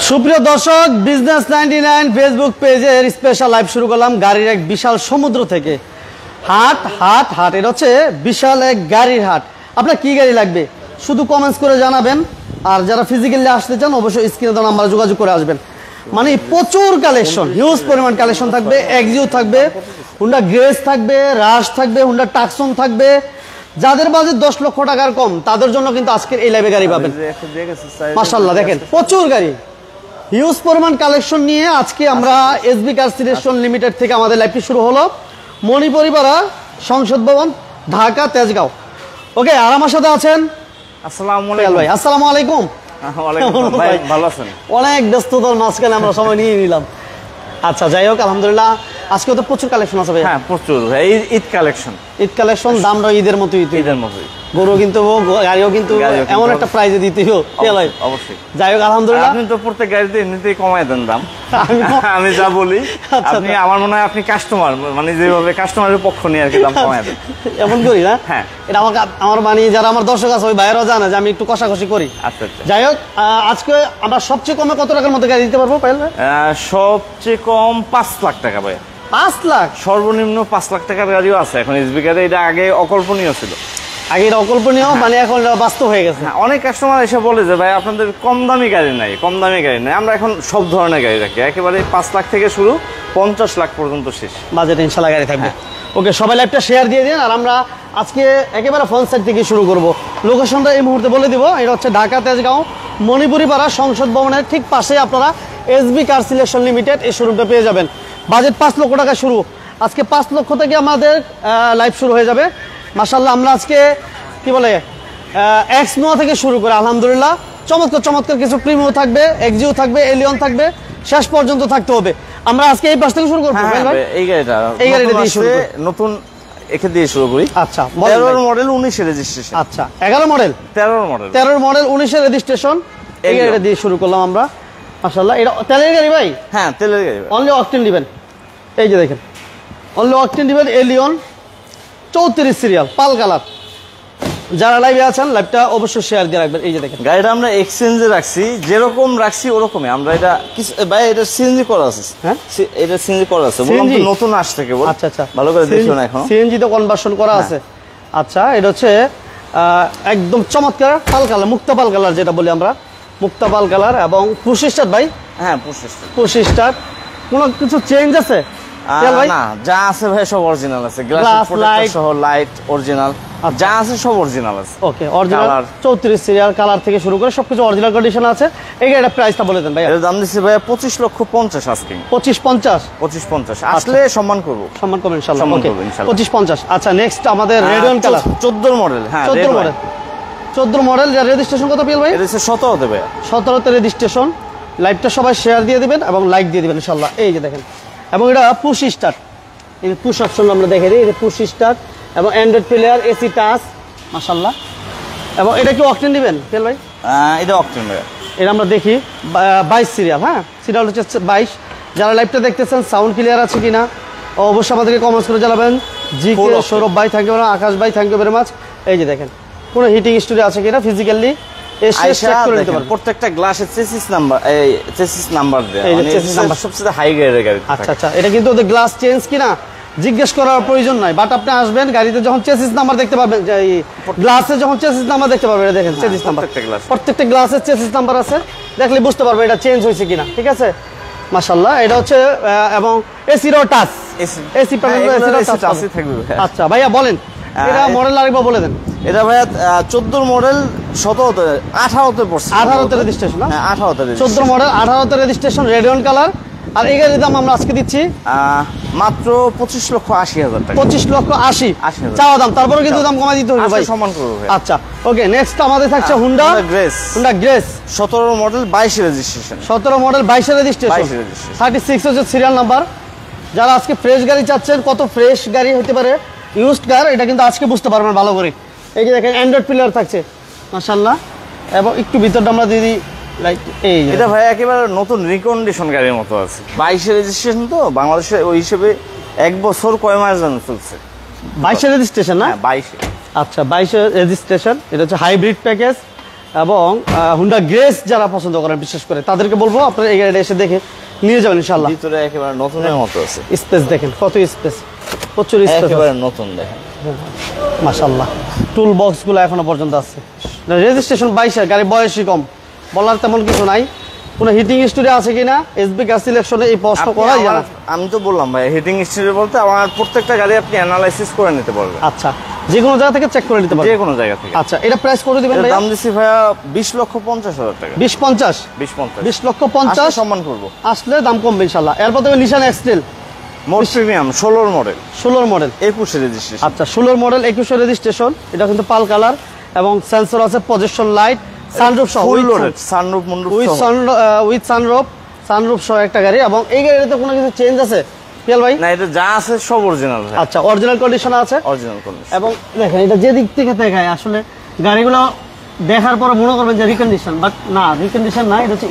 সুপ্রিয় দর্শক, business 99 Facebook পেজের স্পেশাল লাইভ শুরু করলাম গাড়ির এক বিশাল সমুদ্র থেকে। হাট হাট হাট, এটা হচ্ছে বিশাল এক গাড়ির হাট। আপনার কি গাড়ি লাগবে শুধু কমেন্টস করে জানাবেন, আর যারা ফিজিক্যালি আসতে চান অবশ্যই স্ক্রিনে দেওয়া নাম্বারে যোগাযোগ করে আসবেন। মানে প্রচুর কালেকশন, হিউজ পরিমাণ কালেকশন থাকবে। এক্সিও থাকবে, হুন্ডা গ্রেস থাকবে, রাশ থাকবে, হুন্ডা টাকসন থাকবে। যাদের বাজেট 10 লক্ষ টাকার কম তাদের জন্য কিন্তু আজকের এই লাইভে গাড়ি পাবেন। মাশাআল্লাহ, দেখেন প্রচুর গাড়ি, হিউজ পরিমাণ কালেকশন নিয়ে আজকে আমরা এসবি কার সিলেকশন লিমিটেড থেকে আমাদের লাইভটি শুরু হলো। মণিপুরিপাড়া, সংসদ ভবন, ঢাকা, তেজগাঁও। ওকে, আর আমার সাথে আছেন আসসালামু আলাইকুম ভাই। আসসালামু আলাইকুম। ভাই ভালো আছেন? অনেক ব্যস্ততার মাঝখানে আমরা সময় নিয়ে নিলাম। আচ্ছা, যাই হোক, আলহামদুলিল্লাহ আজকে তো প্রচুর কালেকশন আছে ভাই। হ্যাঁ, প্রচুর। ঈদ কালেকশন, ঈদ কালেকশন, দামটা ঈদের মতোই। ঈদের মতোই গরু কিন্তু, গাড়িও কিন্তু এমন একটা প্রাইজে দিতে অবশ্যই। যাই হোক, আলহামদুলিল্লাহ। আপনি তো প্রত্যেক গাড়িতে এমনিতেই কমায় দেন দাম। আমি যা বলি, আপনি আমার মনে হয় আপনি কাস্টমার, মানে যেভাবে কাস্টমারের পক্ষ নিয়ে আর কি দাম কমায় দেন। এমন করি না? হ্যাঁ, এটা আমার মানে যারা আমার দর্শক আছে ওই ভাইয়েরাও জানে যে আমি একটু কষাকষি করি। আচ্ছা আচ্ছা। যাই হোক, আজকে আমরা সবচেয়ে কমে কত টাকার মধ্যে গাড়ি দিতে পারবো পাইল ভাই? সবচেয়ে কম 5 লাখ টাকা ভাই। 5 লাখ? সর্বনিম্ন 5 লাখ টাকার গাড়িও আছে এখন এসবি কারে। এটা আগে অকল্পনীয় ছিল। আগে এটা অকল্পনীয়, মানে এখন বাস্তব হয়ে গেছে। অনেক কাস্টমার এসে বলে যে ভাই আপনাদের কম দামি গাড়ি নাই, কম দামি গাড়ি নাই। আমরা এখন সব ধরনের গাড়ি রাখি, একেবারে 5 লাখ থেকে শুরু 50 লাখ পর্যন্ত শেষ বাজেট ইনশাআল্লাহ গাড়ি থাকবে। ওকে, সবাই লাইভটা শেয়ার দিয়ে দিন। আর আমরা আজকে একেবারে ফ্রন্ট সাইড থেকে শুরু করব। লোকেশনটা এই মুহূর্তে বলে দিব। এটা হচ্ছে ঢাকা তেজগাঁও মণিপুরিপাড়া সংসদ ভবনের ঠিক পাশে আপনারা এসবি কার সিলেকশন লিমিটেড এই শোরুমটা পেয়ে যাবেন। বাজেট 5 লক্ষ টাকা শুরু। আজকে 5 লক্ষ থেকে আমাদের লাইভ শুরু হয়ে যাবে। মাশাআল্লাহ, আমরা আজকে কি বলে এক্স নোয়া থেকে শুরু করে আলহামদুলিল্লাহ চমৎকার চমৎকার কিছু প্রিমিও থাকবে, এক্সিও থাকবে, এলিয়ন থাকবে, শেষ পর্যন্ত থাকতে হবে। আমরা আজকে এই পাশ থেকে শুরু করব। এই গাড়িটা দিয়ে শুরু করি, নতুন একে দিয়ে শুরু করি। আচ্ছা, 13 মডেল 19 রেজিস্ট্রেশন। আচ্ছা, 11 মডেল 13 মডেল 19 রেজিস্ট্রেশন। এই গাড়িটা দিয়ে শুরু করলাম আমরা। মাশাআল্লাহ, এটা তেলের গাড়ি ভাই? হ্যাঁ, তেলের গাড়ি। অনলি অকটেন দিবেন। এই যে দেখেন, অনলি অকটেন দিবেন। এলিয়ন 34 সিরিয়াল, পাল কালার। যারা লাইভে আছেন লাইভটা অবশ্যই শেয়ার দিয়ে রাখবেন। এই যে দেখেন, গাড়িটা আমরা এক্সচেঞ্জে রাখছি, যেরকম রাখছি ওরকমই আমরা। এটা ভাই এটা সিএনজি করা আছে। হ্যাঁ, এটা সিএনজি করা আছে। বললাম তো নতুন আসছে কেবল। আচ্ছা আচ্ছা, ভালো করে দেখুন না, এখন সিএনজি তো কনভার্সন করা আছে। আচ্ছা, এটা হচ্ছে একদম চমৎকার পাল কালার, মুক্তা পাল কালার যেটা বলি আমরা, মুক্তা পাল কালার। এবং পুশ স্টার্ট ভাই? হ্যাঁ, পুশ স্টার্ট। কোনো কিছু চেঞ্জ আছে? না, যা আছে ভাই সব অরিজিনাল আছে। গ্লাস প্রোটেক্টর সহ লাইট অরিজিনাল, যা আছে সব অরিজিনাল আছে। ওকে, অরিজিনাল 34 সিরিয়াল, কালার থেকে শুরু করে সবকিছু অরিজিনাল কন্ডিশন আছে। এই গাড়িটার প্রাইসটা বলে দেন ভাই। এর দাম দিচ্ছি ভাই 25,50,000 আজকে। 25,50 আসলে সম্মান করব, সম্মান করব ইনশাআল্লাহ। ওকে, 25,50। আচ্ছা, নেক্সট আমাদের রেডিয়ন কালার 14 মডেল। হ্যাঁ, 14 মডেল। যার রেজিস্ট্রেশন কত পেল ভাই? এটা 17 দেবে। 17 তে রেজিস্ট্রেশন। লাইভটা সবাই শেয়ার দিয়ে দিবেন এবং লাইক দিয়ে দিবেন ইনশাআল্লাহ। এই যে দেখেন, এবং এটা পুশ স্টার্ট, এই পুশ অপশন আমরা দেখে দিই। এটা পুশ স্টার্ট এবং অ্যান্ড্রয়েড প্লেয়ার, এসি টাচ, মাশাআল্লাহ। এবং এটা কি অকটেন দিবেন পেল ভাই? এটা অকটেন ভাই। এটা আমরা দেখি 22 সিরিয়াল। হ্যাঁ, সিরিয়াল হচ্ছে 22। যারা লাইভটা দেখতেছেন সাউন্ড ক্লিয়ার আছে কিনা অবশ্যই আমাদেরকে কমেন্টস করে জানাবেন। জি কে সৌরভ ভাই থ্যাংক ইউ, আকাশ ভাই থ্যাংক ইউ ভেরি মাচ। এই যে দেখেন, কোনো হিটিং স্টোরি আছে কিনা ফিজিক্যালি এসে চেক করে নিতে পারবেন। প্রত্যেকটা গ্লাসের চেসিস নাম্বার, এই চেসিস নাম্বার দেয়া, মানে চেসিস নাম্বার সবচেয়ে হাই গ্রেডের গাড়ি। আচ্ছা আচ্ছা, এটা কিন্তু ওদের গ্লাস চেঞ্জ কিনা জিজ্ঞেস করার প্রয়োজন নাই, বাট আপনি আসবেন গাড়িতে যখন চেসিস নাম্বার দেখতে পাবেন, এই গ্লাসে যখন চেসিস নাম্বার দেখতে পাবেন, দেখেন চেসিস নাম্বার, প্রত্যেকটা গ্লাসের চেসিস নাম্বার আছে, দেখলে বুঝতে পারবেন এটা চেঞ্জ হয়েছে কিনা। ঠিক আছে, মাশাআল্লাহ। এটা হচ্ছে এবং এসিরও টাচ, এসি প্যানেল এসিরও টাচ থাকবে। আচ্ছা ভাইয়া বলেন, এটা মডেল আরেকবার বলে দেন। এটা ভাইয়া 14 মডেল 18তে পড়ছে। 18তে রেজিস্ট্রেশন। হ্যাঁ, 18তে 14 মডেল 18তে রেজিস্ট্রেশন, রেডিয়ন কালার। আর এই গাড়ির দাম আমরা আজকে দিচ্ছি মাত্র 25,80,000 টাকা। 25,80,000 চাওয়া দাম, তারপরে কিন্তু দাম কমাই দিতে হবে ভাই, সম্মান করব ভাই। আচ্ছা, ওকে। নেক্সট আমাদের থাকছে Honda grace. 17 model 22 registration. 17 model 22 registration, 36 হচ্ছে সিরিয়াল নাম্বার। যারা আজকে ফ্রেশ গাড়ি চাচ্ছেন, কত ফ্রেশ গাড়ি হতে পারে, ইউজড কার, এটা কিন্তু আজকে বুঝতে পারবেন ভালো করে। এই যে দেখেন অ্যান্ড্রয়েড প্লেয়ার থাকছে, মাশাআল্লাহ। এবং একটু ভিতরটা আমরা দিদি লাইক, এই এটা ভাই একেবারে নতুন রিকন্ডিশন গাড়ির মতো আছে। 22 রেজিস্ট্রেশন তো বাংলাদেশে, ওই হিসেবে 1 বছর কয় মাস জানো চলছে। 22 রেজিস্ট্রেশন না? 22। আচ্ছা, 22 রেজিস্ট্রেশন। এটা হচ্ছে হাইব্রিড প্যাকেজ এবং হুন্ডা গ্রেস যারা পছন্দ করেন বিশেষ করে তাদেরকে বলবো আপনারা এই গাড়িটা এসে দেখে নিয়ে যাবেন ইনশাআল্লাহ। ভিতরে একেবারে নতুনের মতো আছে, স্পেস দেখেন কত স্পেস, প্রচুর স্পেস, একেবারে নতুন দেখেন মাশাআল্লাহ। টুল বক্স গুলো এখনো পর্যন্ত আছে। রেজিস্ট্রেশন 22 গাড়ি বয়সই কম, বলার তেমন কিছু নাই। কোনো হিটিং স্টোরি আছে কিনা এসবি গ্যাস সিলেকশনে এই প্রশ্ন করাই যায় না। আমি তো বললাম ভাই হিটিং স্টোরি বলতে আমার প্রত্যেকটা গাড়ি আপনি অ্যানালাইসিস করে নিতে পারবেন। আচ্ছা, যে কোনো জায়গা থেকে চেক করে নিতে যে পারবেন। কোনো জায়গা থেকে। আচ্ছা, এটা প্রাইস কত দিবেন ভাই? দাম দিছি ভাইয়া 20,50,000 টাকা। 20,50 20,50 সম্মান করব, আসলে দাম কমবে ইনশাআল্লাহ। এরপর তবে নিশান এক্সটেল মোর প্রিমিয়াম 16 মডেল, 16 মডেল 21 রেজিস্ট্রেশন। আচ্ছা, 16 মডেল 21 রেজিস্ট্রেশন। এটা কিন্তু পাল কালার এবং সেন্সর আছে, পজিশন লাইট, সানরুফ সহ, ফুল লোডেড সানরুফ মুন্ডুফ উইথ সহ। উইথ সানরুফ সহ একটা গাড়ি। এবং এই গাড়িতে কোনো কিছু চেঞ্জ আছে পিয়াল ভাই? না, এটা যা আছে সব অরিজিনাল ভাই। আচ্ছা, অরিজিনাল কন্ডিশন আছে। Original condition. এবং দেখেন এটা যে দিক থেকে দেখায় আসলে গাড়িগুলো দেখার পর মনে করবেন যে রিকন্ডিশন, বাট না, রিকন্ডিশন না, এটা হচ্ছে